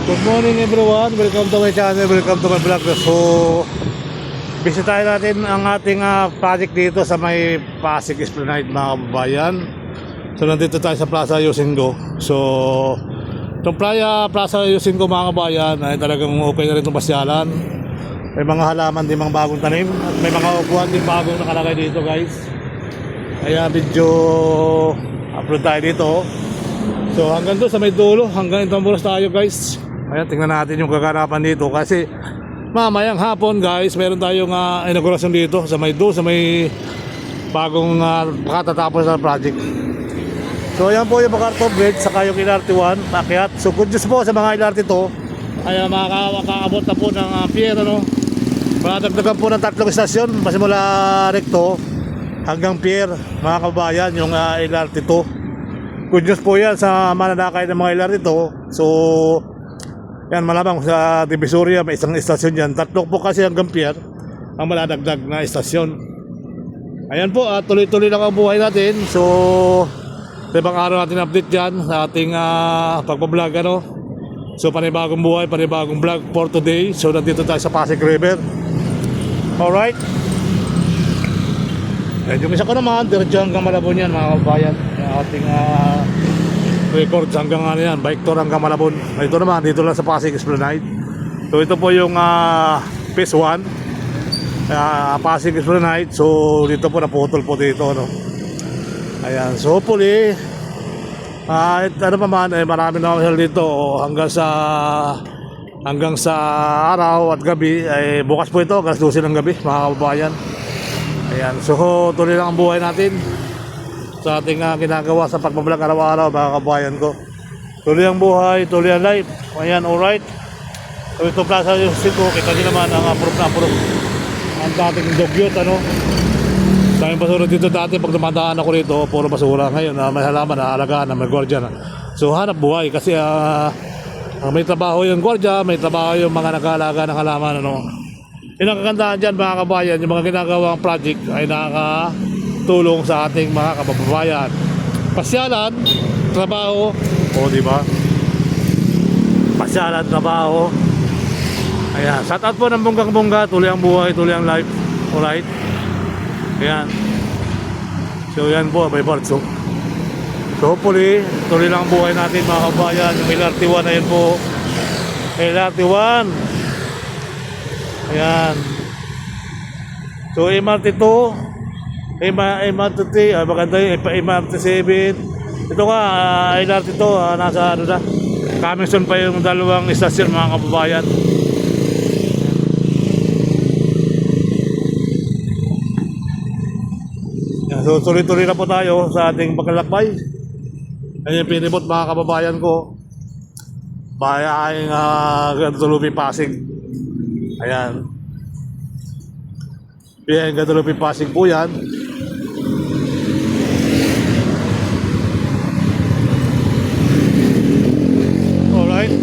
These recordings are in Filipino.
Good morning everyone, welcome to my channel, welcome to my vlog. So, bisitahin natin ang ating project dito sa may Pasig Esplanade mga kababayan. So, nandito tayo sa Plaza Yosingo. So, itong Plaza Yosingo mga kababayan ay talagang okay na rin itong pasyalan. May mga halaman din, mga bagong tanim at may mga upuan din bagong nakalagay dito guys. Kaya video upload tayo dito. So, hanggang doon sa may dulo, hanggang Intramuros tayo guys. Ayan, tingnan natin yung kaganapan dito kasi mamayang hapon guys, meron tayong inaugurasyon dito sa may bagong pakatatapos na project. So ayan po yung MacArthur Bridge saka yung LRT1 paakyat. So good news po sa mga LRT to ay makakaabot na po ng pier madagdagan po ng 3 istasyon pasimula Recto hanggang pier mga kabayan yung LRT2. Good news po yan sa mananakay ng mga LRT to. So yan, malamang sa Divisoria may isang istasyon yan. 3 po kasi hanggang pier ang maladagdag na istasyon. Ayan po, tuloy-tuloy lang ang buhay natin. So, ibang araw natin update dyan sa ating pagbablog So, panibagong buhay, panibagong vlog for today. So, nandito tayo sa Pasig River. Alright. Yung isa ko naman, diretso hanggang Malabon yan mga kabayan. Yung ating records hanggang yan, bike tour hanggang Malabon. Ito naman, dito lang sa Pasig Esplanade. So ito po yung phase 1 Pasig Esplanade. So dito po naputol po dito Ayan, so hopefully ano pa man, marami na masyal dito hanggang sa araw at gabi. Bukas po ito, alas 12 ng gabi mga kababayan. Ayan, so tuloy lang ang buhay natin sa ating ginagawa sa pagbablog araw-araw mga kabayan ko. Tuloy ang buhay, tuloy ang life. Ayan, alright. So ito Plaza Yosingo, kita nyo naman ang approve na approve ang dating dugyot daming basura dito dati pag dumadaan ako rito, puro basura. Ngayon may halaman na alagaan na may gwardiya na. So hanap buhay kasi may trabaho yung gwardiya, may trabaho yung mga nag-aalaga ng halaman Yung nakagandaan dyan mga kabayan, yung mga ginagawang project ay nakakatulong sa ating mga kababayan. Pasyalan, trabaho, di ba? Pasyalan, trabaho. Ayan, shout out po ng bonggang-bongga, tuloy ang buhay, tuloy ang life. Alright? Ayan. So yan po, may Bartso. So hopefully, tuloy lang ang buhay natin mga kabayan. Yung LRT1 na yun po. LRT1. Ayan. So MRT2, MRT3, maganda yung MRT7. Ito ka, LRT2, nasa na. Coming soon pa yung 2 istasyon mga kababayan. So tuloy-tuloy na po tayo sa ating paglalakbay. Ayan yung pinipot mga kababayan ko. Bayang Guadalupe Pasig. Ayan. Bayang Guadalupe Pasig po yan. Alright.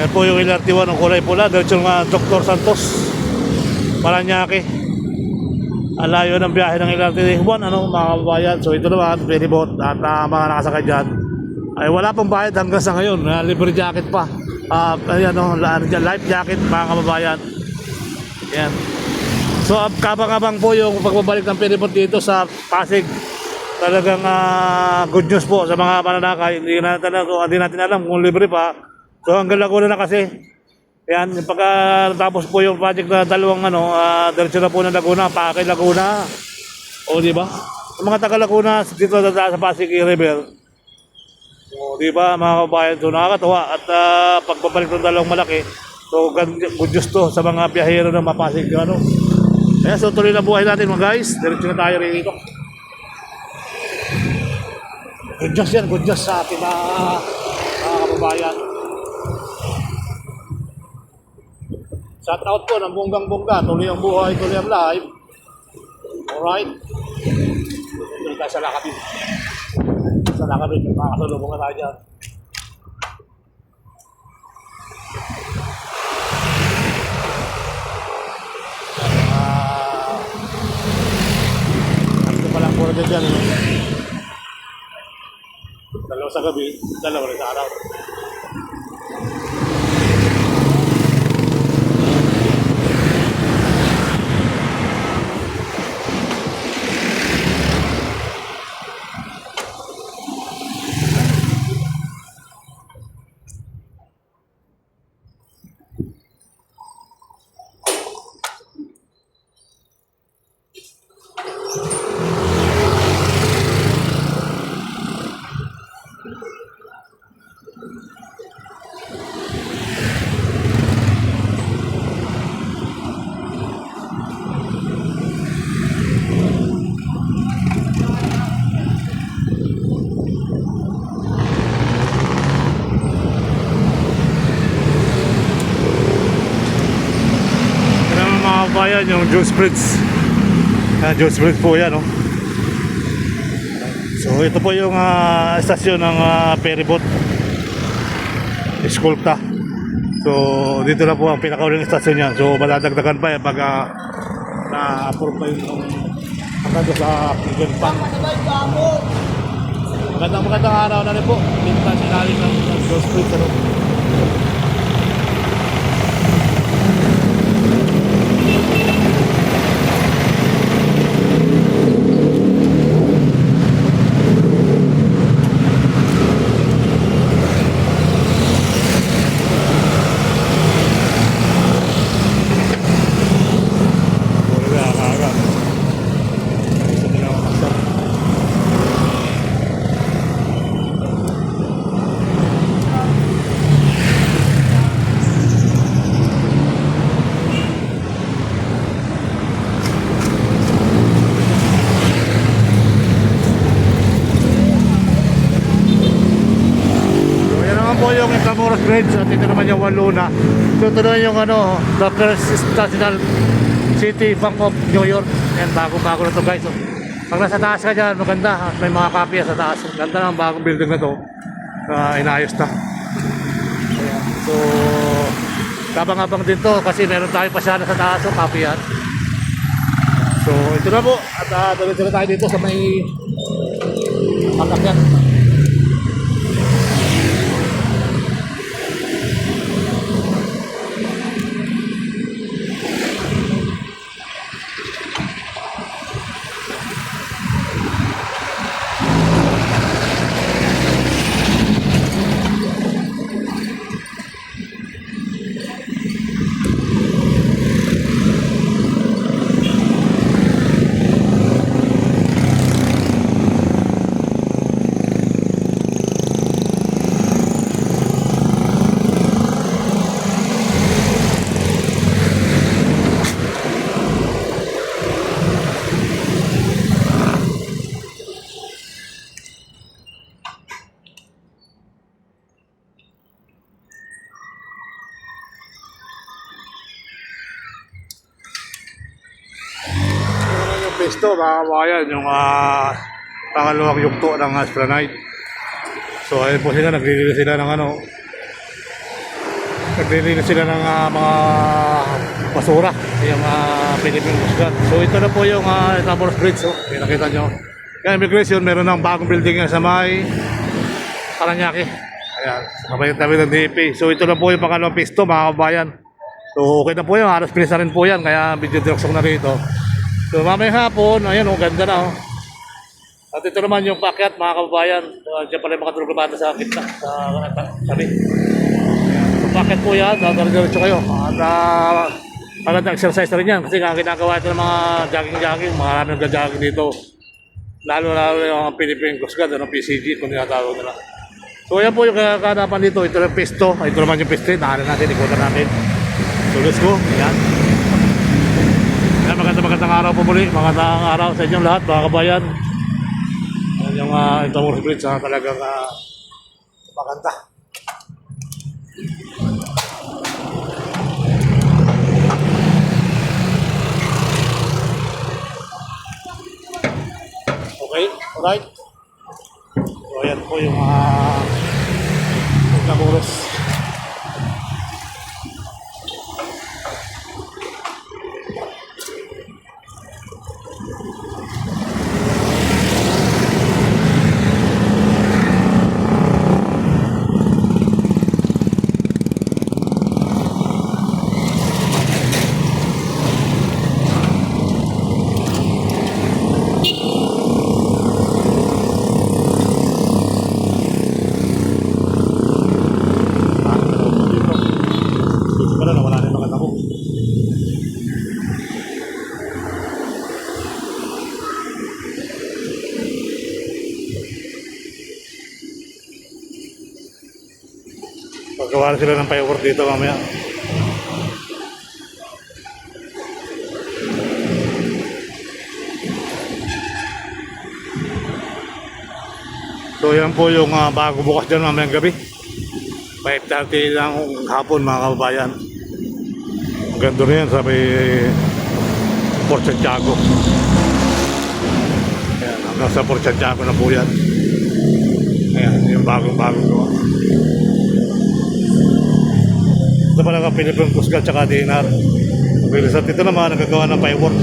Yan po yung LRT1 ng kulay pula. Diretso nga Dr. Santos Paranaque. Alayo ng biyahe ng LRT1 mga kababayan. So ito naman, pinibot at mga nakasakay dyan ay wala pang bayad hanggang sa ngayon. Libre jacket pa. Ayan life jacket mga kababayan. Ayan. So kabang-abang po yung pagbabalik ng pinibot dito sa Pasig. Talagang good news po sa mga mananakay. Hindi natin alam kung libre pa. So hanggang Laguna na kasi. Yan, pagkatapos po yung project na 2 diretso na po ng Laguna, Pakay Laguna. Di ba? Yung mga taga Laguna dito sa Pasig River. Di ba mga kabayan, so nakakatawa at pagbabalik ng 2 malaki. So good news to sa mga biyahero ng Mapasig Ayan, so tuloy na buhay natin mga guys. Diretso na tayo rin dito. Good news yan, good news sa ating mga kababayan. Shout out po ng bonggang-bongga, tuloy ang buhay, tuloy ang life. Alright. Tuloy tayo sa Lakabin. Sa Lakabin, makakasalubong na tayo dyan. Ito palang puro dyan. Dalawa sa gabi, dalawa rin sa araw. kababayan, yung Jones Bridge. Jones Bridge po yan, oh. So ito po yung estasyon ng ferryboat Escolta. So dito na po ang pinakauling estasyon yan. So madadagdagan pa yan pag na-approve pa yung hanggang doon sa Pigeon Pan. Magandang araw na rin po. Pinta sinalim ng Jones Bridge, ano. Yung Intramuros Bridge at ito naman yung Waluna. So ito naman yung the First National City Bank of New York. Yan, bago-bago na to guys. So, pag nasa taas ka dyan, maganda. May mga kapya sa taas. Ganda ng bagong building na to. Inayos na. Ayan. So kabang-abang din to kasi meron tayo pasyana sa taas. So kapyan. So ito na po. At tuloy-tuloy tayo dito sa may pagkakyan. Pesto, mga kabayan, yung pangalawang yugto ng Esplanade. So ayun po sila, naglilinis sila ng naglilinis sila ng mga basura, yung Philippine Coast Guard. So ito na po yung Intramuros Bridge, oh. Nakita nyo yung immigration, meron ng bagong building yan sa may Paranaque. Ayan, sabay tabi ng DP. So ito na po yung pangalawang pesto, mga kabayan. So okay na po yan, halos pinis na rin po yan, kaya video direksyon na rito. So mamayang hapon, ayan o, ganda na o. At ito naman yung packet, mga kababayan. Diyan pala yung mga tulog sa gitna, sa tabi. So packet po yan, dadalag-diretso kayo. At magandang exercise na rin yan. Kasi nga ginagawa ito ng mga jogging-jogging, maraming nag-jogging dito. Lalo yung Philippine Coast Guard, PCG, kung tinatawag nila. So ayan po yung kaganapan dito. Ito yung pesto, ito naman yung peste. Nakalan natin, ikutan natin. So let's go, ayan. Magandang araw po muli, magandang araw sa inyong lahat, mga kabayan. Yan yung Intramuros Bridge, talagang maganda. Okay, alright. So ayan po yung Intramuros. Paggawa sila ng firework dito mamaya. So yan po yung bago bukas dyan mamayang gabi. 5:30 lang hapon, mga kababayan. Ganda rin yan, sabi Port Santiago. Ayan, hanggang sa Port Santiago na po yan. Ayan, yung bagong-bagong gawa. Ito pala ang Philippine Coast Guard tsaka DNR. Resort ito naman, nagagawa ng firework.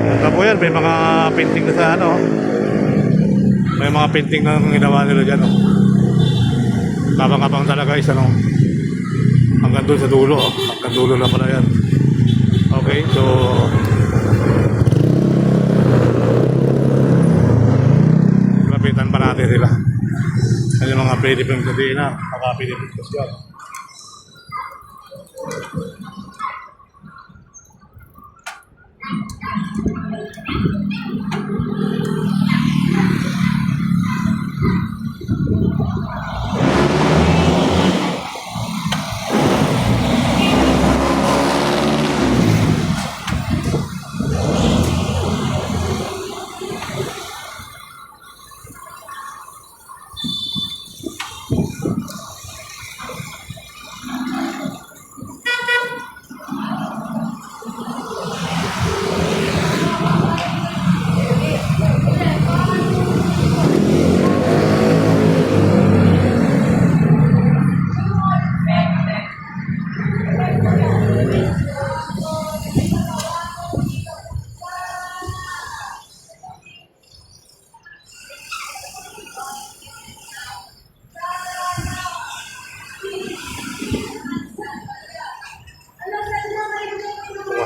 Ayan po yan, may mga painting na sa ano. May mga painting na ginawa nila dyan. Oh. Kapang-kapang talaga isa, no? Hanggang doon sa dulo. Oh. Hanggang dulo na pala yan. Okay, so lapitan pa natin sila. Yan yung mga Philippine Cadena, mga Philippine Coast Guard.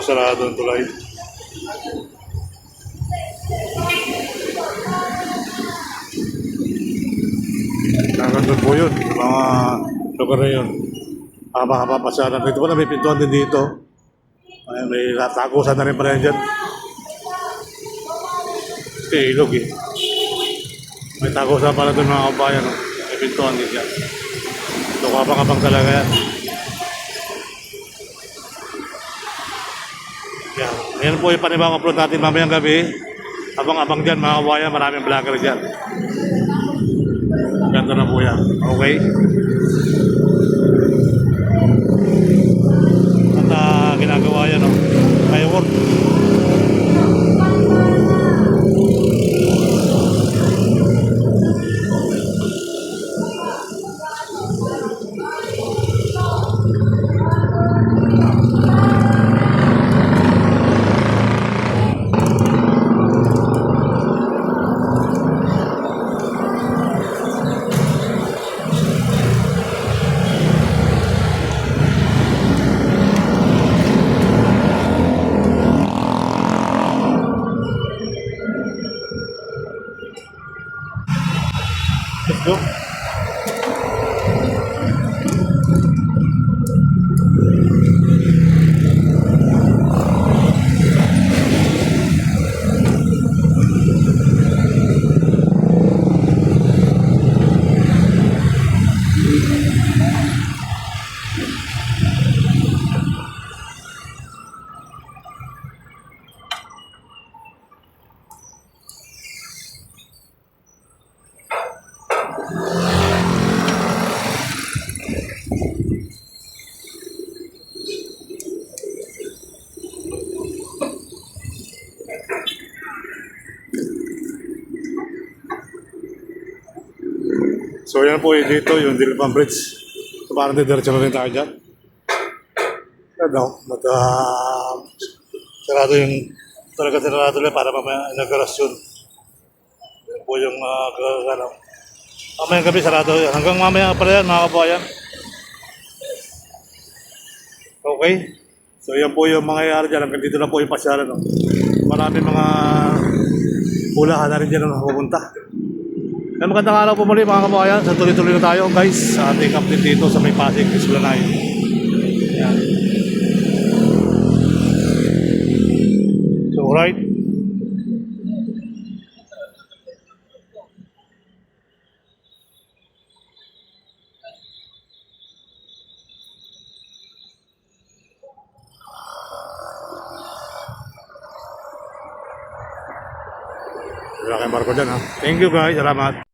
Sarado ang tulay. Nagandun po yun, mga lugar na yun. Haba-haba pasyalan. Dito pala may pintuan din dito. Ay, may tagusan na rin pala yan dyan. Ilog eh. May tagusan pala doon mga kabayan. No? May pintuan din dyan. Ito kapang-kapang talaga yan. Yan. Ayan po yung panibang upload natin mamayang gabi. Abang-abang dyan mga kabayan. Maraming vlogger dyan. Ganto na po yan. Okay? At ginagawa yan, no? Firework. Let's go. So yan po yung dito, yung Dilipan Bridge. So parang didiretso na rin tayo dyan. Ano, sarado yung, talaga sarado lang para mamaya inaugurasyon. Yan po yung gagalaw. Mamayang gabi sarado yan. Hanggang mamaya pala yan mga kabayan. Okay. So yan po yung mga nangyayari dyan. Hanggang dito na po yung pasyalan. No? Maraming mga ulahan na rin dyan na pupunta. Yan, magandang araw po muli mga kabayan. So tuloy-tuloy na tayo guys sa ating update dito sa may Pasig Esplanade. Yan. So right. Wala kayong barko dyan ha. Thank you guys. Salamat.